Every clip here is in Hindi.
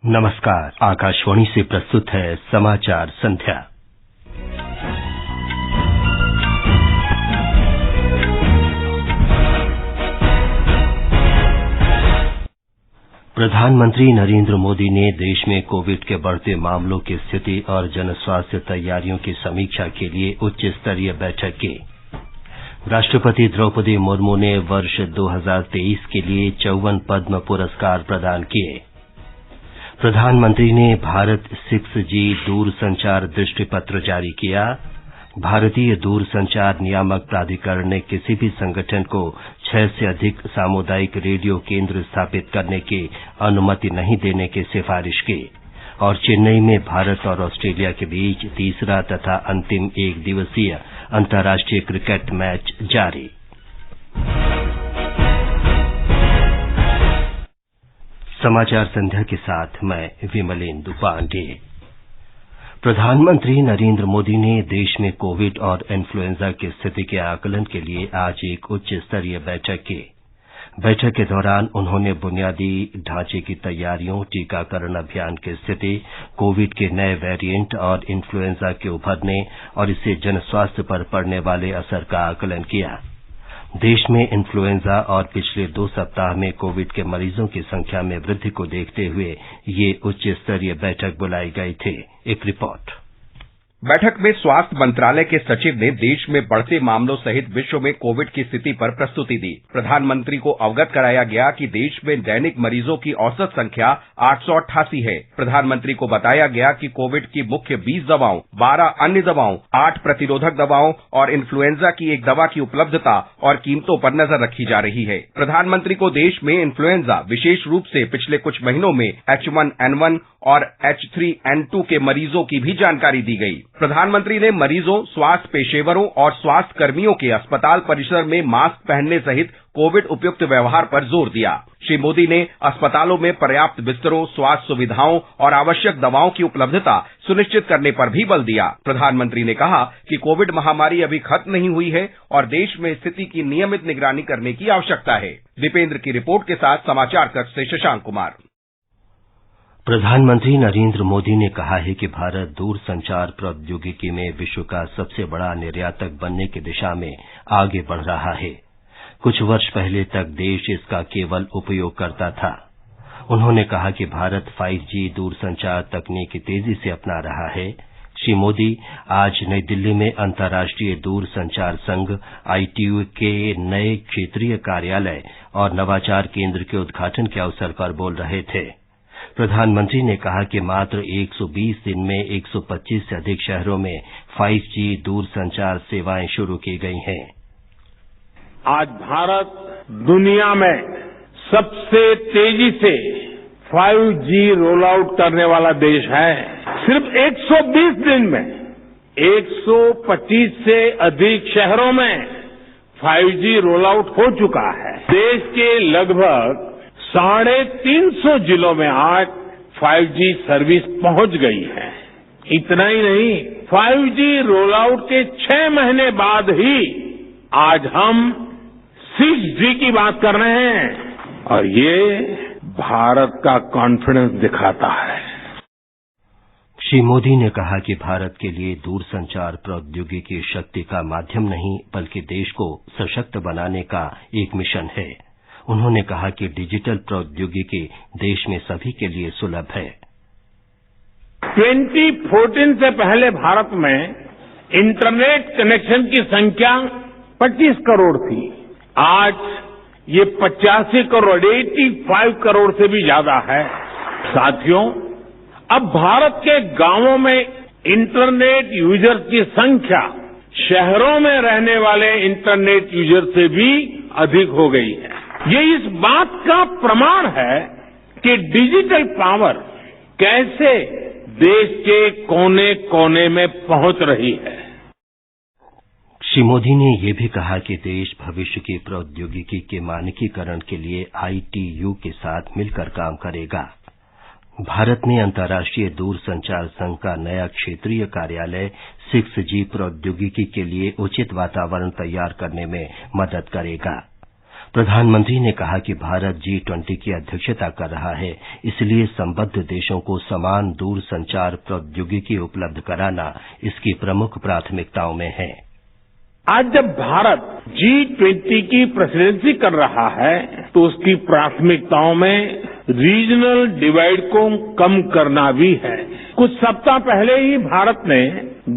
नमस्कार। आकाशवाणी से प्रस्तुत है समाचार संध्या। प्रधानमंत्री नरेंद्र मोदी ने देश में कोविड के बढ़ते मामलों की स्थिति और जन स्वास्थ्य तैयारियों की समीक्षा के लिए उच्च स्तरीय बैठक की। राष्ट्रपति द्रौपदी मुर्मू ने वर्ष 2023 के लिए 54 पद्म पुरस्कार प्रदान किए। प्रधानमंत्री ने भारत 6G दूरसंचार दृष्टिपत्र जारी किया। भारतीय दूरसंचार नियामक प्राधिकरण ने किसी भी संगठन को 6 से अधिक सामुदायिक रेडियो केंद्र स्थापित करने की अनुमति नहीं देने की सिफारिश की। और चेन्नई में भारत और ऑस्ट्रेलिया के बीच तीसरा तथा अंतिम एक दिवसीय अंतर्राष्ट्रीय क्रिकेट मैच जारी। समाचार संध्या के साथ मैं विमलेंदु पांडे। प्रधानमंत्री नरेंद्र मोदी ने देश में कोविड और इन्फ्लुएंजा की स्थिति के आकलन के लिए आज एक उच्च स्तरीय बैठक की। बैठक के दौरान उन्होंने बुनियादी ढांचे की तैयारियों, टीकाकरण अभियान की स्थिति, कोविड के नए वेरिएंट और इन्फ्लुएंजा के उभरने और इससे जन स्वास्थ्य पर पड़ने वाले असर का आकलन किया। देश में इन्फ्लुएंजा और पिछले 2 सप्ताह में कोविड के मरीजों की संख्या में वृद्धि को देखते हुए ये उच्च स्तरीय बैठक बुलाई गई थी। एक रिपोर्ट। बैठक में स्वास्थ्य मंत्रालय के सचिव ने देश में बढ़ते मामलों सहित विश्व में कोविड की स्थिति पर प्रस्तुति दी। प्रधानमंत्री को अवगत कराया गया कि देश में दैनिक मरीजों की औसत संख्या 888 है। प्रधानमंत्री को बताया गया कि कोविड की मुख्य 20 दवाओं, 12 अन्य दवाओं, 8 प्रतिरोधक दवाओं और इन्फ्लुएंजा की एक दवा की उपलब्धता और कीमतों पर नजर रखी जा रही है। प्रधानमंत्री को देश में इन्फ्लुएंजा, विशेष रूप से पिछले कुछ महीनों में H1N1 और H3N2 के मरीजों की भी जानकारी दी गई। प्रधानमंत्री ने मरीजों, स्वास्थ्य पेशेवरों और स्वास्थ्य कर्मियों के अस्पताल परिसर में मास्क पहनने सहित कोविड उपयुक्त व्यवहार पर जोर दिया। श्री मोदी ने अस्पतालों में पर्याप्त बिस्तरों, स्वास्थ्य सुविधाओं और आवश्यक दवाओं की उपलब्धता सुनिश्चित करने पर भी बल दिया। प्रधानमंत्री ने कहा कि कोविड महामारी अभी खत्म नहीं हुई है और देश में स्थिति की नियमित निगरानी करने की आवश्यकता है। दीपेंद्र की रिपोर्ट के साथ समाचार कक्ष से शशांक कुमार। प्रधानमंत्री नरेंद्र मोदी ने कहा है कि भारत दूरसंचार प्रौद्योगिकी में विश्व का सबसे बड़ा निर्यातक बनने की दिशा में आगे बढ़ रहा है। कुछ वर्ष पहले तक देश इसका केवल उपयोग करता था। उन्होंने कहा कि भारत 5G दूरसंचार तकनीक तेजी से अपना रहा है। श्री मोदी आज नई दिल्ली में अंतर्राष्ट्रीय दूरसंचार संघ ITU के नए क्षेत्रीय कार्यालय और नवाचार केंद्र के उद्घाटन के अवसर पर बोल रहे थे। प्रधानमंत्री ने कहा कि मात्र 120 दिन में 125 से अधिक शहरों में 5G दूरसंचार सेवाएं शुरू की गई हैं। आज भारत दुनिया में सबसे तेजी से 5G रोल आउट करने वाला देश है। सिर्फ 120 दिन में 125 से अधिक शहरों में 5G रोल आउट हो चुका है। देश के लगभग 350 जिलों में आज 5G सर्विस पहुंच गई है। इतना ही नहीं, 5G रोल आउट के 6 महीने बाद ही आज हम 6G की बात कर रहे हैं और ये भारत का कॉन्फिडेंस दिखाता है। श्री मोदी ने कहा कि भारत के लिए दूरसंचार प्रौद्योगिकी शक्ति का माध्यम नहीं बल्कि देश को सशक्त बनाने का एक मिशन है। उन्होंने कहा कि डिजिटल प्रौद्योगिकी देश में सभी के लिए सुलभ है। 2014 से पहले भारत में इंटरनेट कनेक्शन की संख्या 25 करोड़ थी। आज ये 85 करोड़, 85 करोड़ से भी ज्यादा है। साथियों, अब भारत के गांवों में इंटरनेट यूजर्स की संख्या शहरों में रहने वाले इंटरनेट यूजर से भी अधिक हो गई है। ये इस बात का प्रमाण है कि डिजिटल पावर कैसे देश के कोने कोने में पहुंच रही है। श्री मोदी ने यह भी कहा कि देश भविष्य की प्रौद्योगिकी के मानकीकरण के लिए ITU के साथ मिलकर काम करेगा। भारत ने अंतर्राष्ट्रीय दूरसंचार संघ का नया क्षेत्रीय कार्यालय 6G प्रौद्योगिकी के लिए उचित वातावरण तैयार करने में मदद करेगा। प्रधानमंत्री ने कहा कि भारत G20 की अध्यक्षता कर रहा है, इसलिए संबद्ध देशों को समान दूरसंचार प्रौद्योगिकी उपलब्ध कराना इसकी प्रमुख प्राथमिकताओं में है। आज जब भारत G20 की प्रेसिडेंसी कर रहा है तो उसकी प्राथमिकताओं में रीजनल डिवाइड को कम करना भी है। कुछ सप्ताह पहले ही भारत ने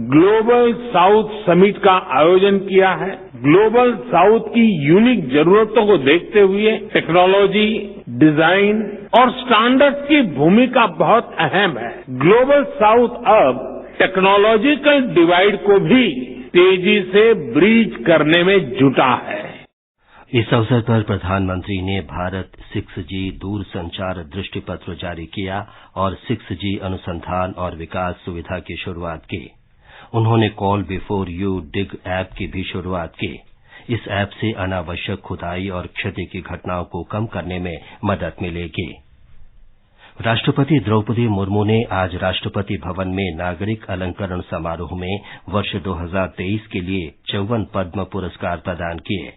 ग्लोबल साउथ समिट का आयोजन किया है। ग्लोबल साउथ की यूनिक जरूरतों को देखते हुए टेक्नोलॉजी, डिजाइन और स्टैंडर्ड्स की भूमिका बहुत अहम है। ग्लोबल साउथ अब टेक्नोलॉजिकल डिवाइड को भी तेजी से ब्रीच करने में जुटा है। इस अवसर पर प्रधानमंत्री ने भारत 6G दूरसंचार दृष्टिपत्र जारी किया और 6G अनुसंधान और विकास सुविधा की शुरुआत की। उन्होंने call before you dig app की भी शुरुआत की। इस ऐप से अनावश्यक खुदाई और क्षति की घटनाओं को कम करने में मदद मिलेगी। राष्ट्रपति द्रौपदी मुर्मू ने आज राष्ट्रपति भवन में नागरिक अलंकरण समारोह में वर्ष 2023 के लिए 54 पद्म पुरस्कार प्रदान किए।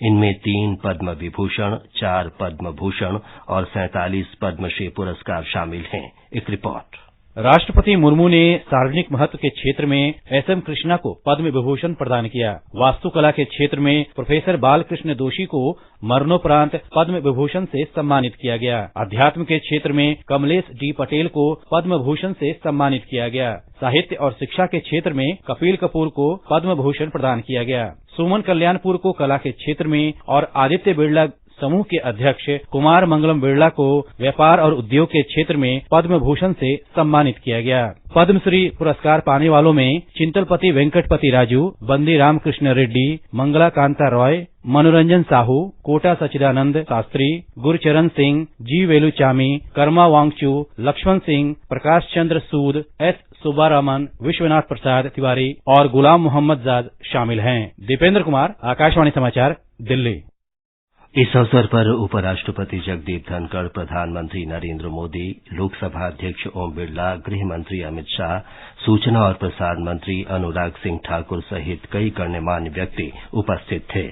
इनमें 3 पद्म विभूषण, 4 पद्म भूषण और 47 पद्मश्री पुरस्कार शामिल हैं। एक रिपोर्ट। राष्ट्रपति मुर्मू ने सार्वजनिक महत्व के क्षेत्र में SM कृष्णा को पद्म विभूषण प्रदान किया। वास्तुकला के क्षेत्र में प्रोफेसर बालकृष्ण दोषी को मरणोपरांत पद्म विभूषण से सम्मानित किया गया। अध्यात्म के क्षेत्र में कमलेश D पटेल को पद्म भूषण से सम्मानित किया गया। साहित्य और शिक्षा के क्षेत्र में कपिल कपूर को पद्म भूषण प्रदान किया गया। सुमन कल्याणपुर को कला के क्षेत्र में और आदित्य बिरला समूह के अध्यक्ष कुमार मंगलम बिरला को व्यापार और उद्योग के क्षेत्र में पद्म भूषण से सम्मानित किया गया। पद्मश्री पुरस्कार पाने वालों में चिंतलपति वेंकटपति राजू, बंदी रामकृष्ण रेड्डी, मंगला कांता रॉय, मनोरंजन साहू, कोटा सचिदानंद शास्त्री, गुरचरण सिंह, G वेलुचामी, कर्मा वांगचू, लक्ष्मण सिंह, प्रकाश चंद्र सूद, S सुब्बारामन, विश्वनाथ प्रसाद तिवारी और गुलाम मोहम्मद जाद शामिल हैं। दीपेंद्र कुमार, आकाशवाणी समाचार, दिल्ली। इस अवसर पर उपराष्ट्रपति जगदीप धनखड़, प्रधानमंत्री नरेंद्र मोदी, लोकसभा अध्यक्ष ओम बिरला, गृह मंत्री अमित शाह, सूचना और प्रसारण मंत्री अनुराग सिंह ठाकुर सहित कई गण्यमान्य व्यक्ति उपस्थित थे।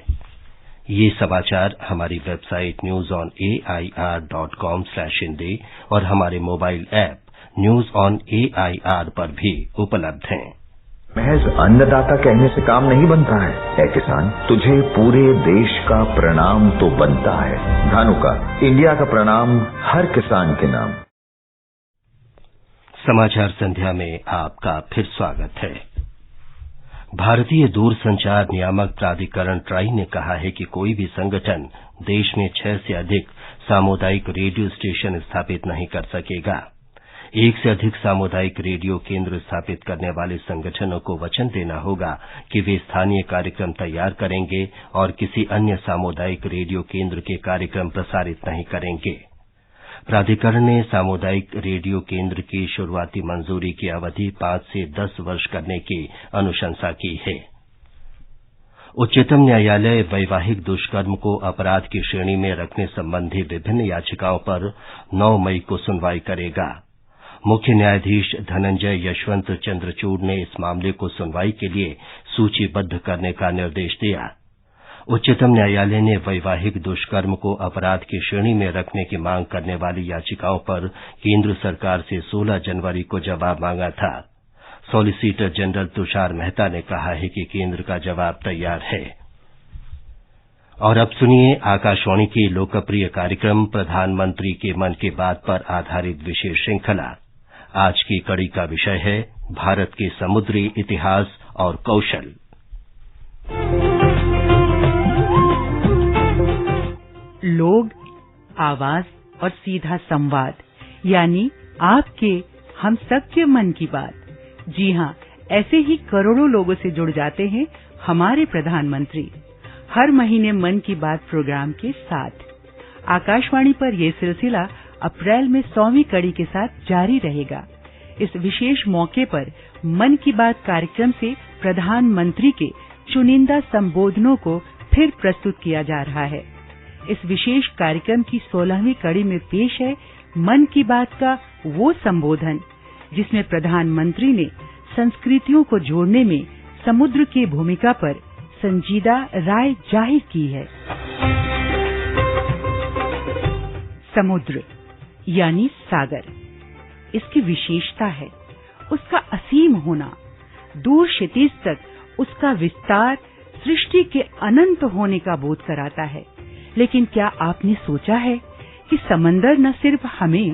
ये समाचार हमारी वेबसाइट newsonair.com/हिंदी और हमारे mobile app news on AIR पर भी उपलब्ध हैं। महज अन्नदाता कहने से काम नहीं बनता है। ऐ किसान, तुझे पूरे देश का प्रणाम तो बनता है। धानुका, इंडिया का प्रणाम हर किसान के नाम। समाचार संध्या में आपका फिर स्वागत है। भारतीय दूरसंचार नियामक प्राधिकरण ट्राई ने कहा है कि कोई भी संगठन देश में 6 से अधिक सामुदायिक रेडियो स्टेशन स्थापित नहीं कर सकेगा। 1 से अधिक सामुदायिक रेडियो केंद्र स्थापित करने वाले संगठनों को वचन देना होगा कि वे स्थानीय कार्यक्रम तैयार करेंगे और किसी अन्य सामुदायिक रेडियो केंद्र के कार्यक्रम प्रसारित नहीं करेंगे। प्राधिकरण ने सामुदायिक रेडियो केंद्र की शुरुआती मंजूरी की अवधि 5 से 10 वर्ष करने की अनुशंसा की है। उच्चतम न्यायालय वैवाहिक दुष्कर्म को अपराध की श्रेणी में रखने संबंधी विभिन्न याचिकाओं पर 9 मई को सुनवाई करेगा। मुख्य न्यायाधीश धनंजय यशवंत चंद्रचूड़ ने इस मामले को सुनवाई के लिए सूचीबद्ध करने का निर्देश दिया। उच्चतम न्यायालय ने वैवाहिक दुष्कर्म को अपराध की श्रेणी में रखने की मांग करने वाली याचिकाओं पर केंद्र सरकार से 16 जनवरी को जवाब मांगा था। सॉलिसिटर जनरल तुषार मेहता ने कहा है कि केंद्र का जवाब तैयार है। और अब सुनिए आकाशवाणी की लोकप्रिय कार्यक्रम प्रधानमंत्री के मन की बात पर आधारित विशेष श्रृंखला। आज की कड़ी का विषय है भारत के समुद्री इतिहास और कौशल। लोग, आवाज और सीधा संवाद, यानी आपके हम सबके मन की बात। जी हां, ऐसे ही करोड़ों लोगों से जुड़ जाते हैं हमारे प्रधानमंत्री हर महीने मन की बात प्रोग्राम के साथ। आकाशवाणी पर यह सिलसिला अप्रैल में 100वीं कड़ी के साथ जारी रहेगा। इस विशेष मौके पर मन की बात कार्यक्रम से प्रधानमंत्री के चुनिंदा संबोधनों को फिर प्रस्तुत किया जा रहा है। इस विशेष कार्यक्रम की 16वीं कड़ी में पेश है मन की बात का वो संबोधन जिसमें प्रधानमंत्री ने संस्कृतियों को जोड़ने में समुद्र की भूमिका पर संजीदा राय जाहिर की है। समुद्र यानी सागर। इसकी विशेषता है उसका असीम होना, दूर क्षितिज तक उसका विस्तार सृष्टि के अनंत होने का बोध कराता है। लेकिन क्या आपने सोचा है कि समंदर न सिर्फ हमें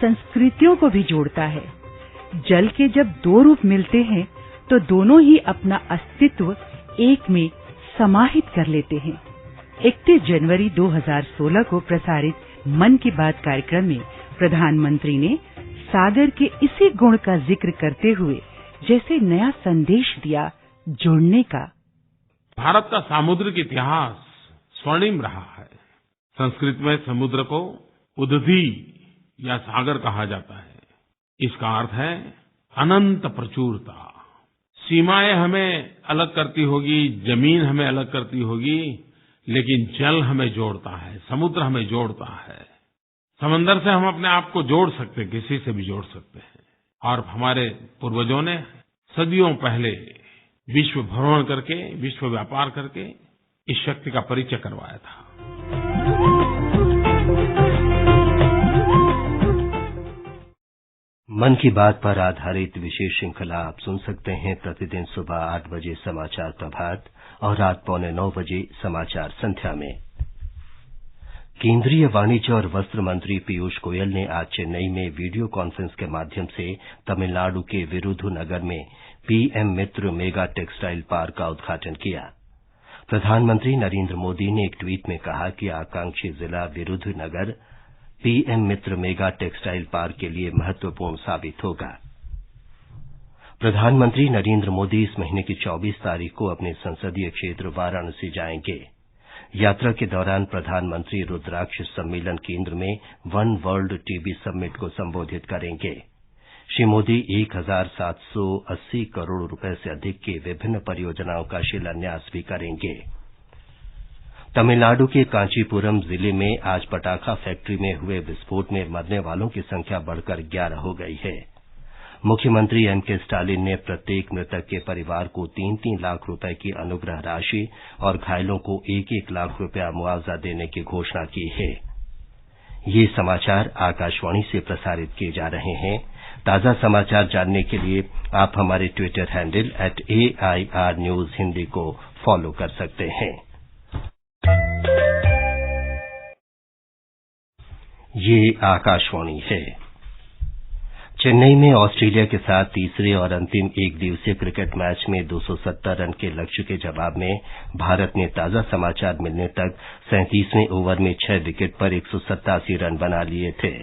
संस्कृतियों को भी जोड़ता है। जल के जब दो रूप मिलते हैं तो दोनों ही अपना अस्तित्व एक में समाहित कर लेते हैं। 31 जनवरी 2016 को प्रसारित मन की बात कार्यक्रम में प्रधानमंत्री ने सागर के इसी गुण का जिक्र करते हुए जैसे नया संदेश दिया, जुड़ने का। भारत का सामुद्रिक इतिहास स्वर्णिम रहा है। संस्कृत में समुद्र को उदधि या सागर कहा जाता है। इसका अर्थ है अनंत प्रचुरता। सीमाएं हमें अलग करती होगी, जमीन हमें अलग करती होगी, लेकिन जल हमें जोड़ता है, समुद्र हमें जोड़ता है। समंदर से हम अपने आप को जोड़ सकते हैं, किसी से भी जोड़ सकते हैं। और हमारे पूर्वजों ने सदियों पहले विश्व भ्रमण करके, विश्व व्यापार करके इस शक्ति का परिचय करवाया था। मन की बात पर आधारित विशेष श्रृंखला आप सुन सकते हैं प्रतिदिन सुबह 8 बजे समाचार प्रभात और रात 8:45 बजे समाचार संध्या में। केंद्रीय वाणिज्य और वस्त्र मंत्री पीयूष गोयल ने आज चेन्नई में वीडियो कॉन्फ्रेंस के माध्यम से तमिलनाडु के विरुधुनगर में पीएम मित्र मेगा टेक्सटाइल पार्क का उद्घाटन किया। प्रधानमंत्री नरेंद्र मोदी ने एक ट्वीट में कहा कि आकांक्षी जिला विरुधुनगर पीएम मित्र मेगा टेक्सटाइल पार्क के लिए महत्वपूर्ण साबित होगा। प्रधानमंत्री नरेंद्र मोदी इस महीने की 24 तारीख को अपने संसदीय क्षेत्र वाराणसी जाएंगे। यात्रा के दौरान प्रधानमंत्री रुद्राक्ष सम्मेलन केंद्र में वन वर्ल्ड टीबी समिट को संबोधित करेंगे। श्री मोदी 1780 करोड़ रुपए से अधिक की विभिन्न परियोजनाओं का शिलान्यास भी करेंगे। तमिलनाडु के कांचीपुरम जिले में आज पटाखा फैक्ट्री में हुए विस्फोट में मरने वालों की संख्या बढ़कर 11 हो गई है। मुख्यमंत्री एमके स्टालिन ने प्रत्येक मृतक के परिवार को 3-3 लाख रुपए की अनुग्रह राशि और घायलों को 1-1 लाख रुपया मुआवजा देने की घोषणा की है। ये समाचार आकाशवाणी से प्रसारित किए जा रहे हैं। ताजा समाचार जानने के लिए आप हमारे Twitter handle @AIR News Hindi को फॉलो कर सकते हैं। ये आकाशवाणी है। चेन्नई में ऑस्ट्रेलिया के साथ तीसरे और अंतिम एक दिवसीय क्रिकेट मैच में 270 रन के लक्ष्य के जवाब में भारत ने ताजा समाचार मिलने तक 37वें ओवर में 6 विकेट पर 187 रन बना लिए थे।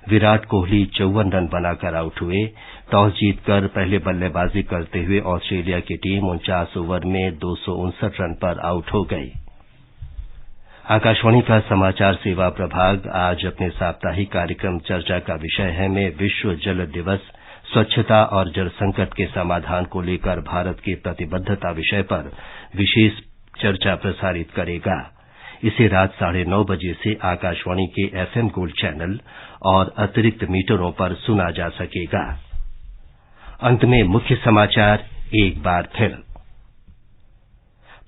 विराट कोहली 54 रन बनाकर आउट हुए। टॉस जीतकर पहले बल्लेबाजी करते हुए ऑस्ट्रेलिया की टीम 49 ओवर में 259 रन पर आउट हो गई। आकाशवाणी का समाचार सेवा प्रभाग आज अपने साप्ताहिक कार्यक्रम चर्चा का विषय है में विश्व जल दिवस, स्वच्छता और जल संकट के समाधान को लेकर भारत की प्रतिबद्धता विषय पर विशेष चर्चा प्रसारित करेगा। इसे रात 9:30 बजे से आकाशवाणी के FM गोल्ड चैनल और अतिरिक्त मीटरों पर सुना जा सकेगा। अंत में मुख्य समाचार एक बार फिर।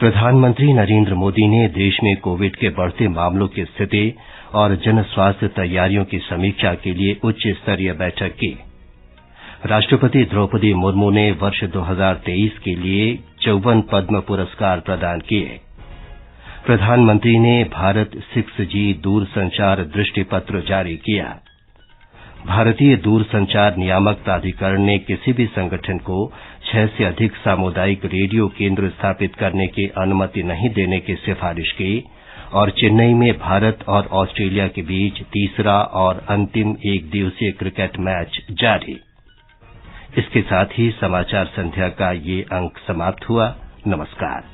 प्रधानमंत्री नरेंद्र मोदी ने देश में कोविड के बढ़ते मामलों की स्थिति और जन स्वास्थ्य तैयारियों की समीक्षा के लिए उच्च स्तरीय बैठक की। राष्ट्रपति द्रौपदी मुर्मू ने वर्ष 2023 के लिए 54 पद्म पुरस्कार प्रदान किए। प्रधानमंत्री ने भारत 6G दूरसंचार दृष्टिपत्र जारी किया। भारतीय दूरसंचार नियामक प्राधिकरण ने किसी भी संगठन को 6 से अधिक सामुदायिक रेडियो केंद्र स्थापित करने की अनुमति नहीं देने की सिफारिश की और चेन्नई में भारत और ऑस्ट्रेलिया के बीच तीसरा और अंतिम एक दिवसीय क्रिकेट मैच जारी। इसके साथ ही समाचार संध्या का ये अंक समाप्त हुआ। नमस्कार।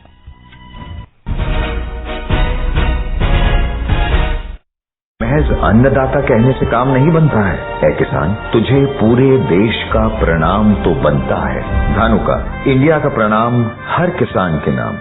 महज अन्नदाता कहने से काम नहीं बनता है किसान, तुझे पूरे देश का प्रणाम तो बनता है। धानुका, इंडिया का प्रणाम हर किसान के नाम।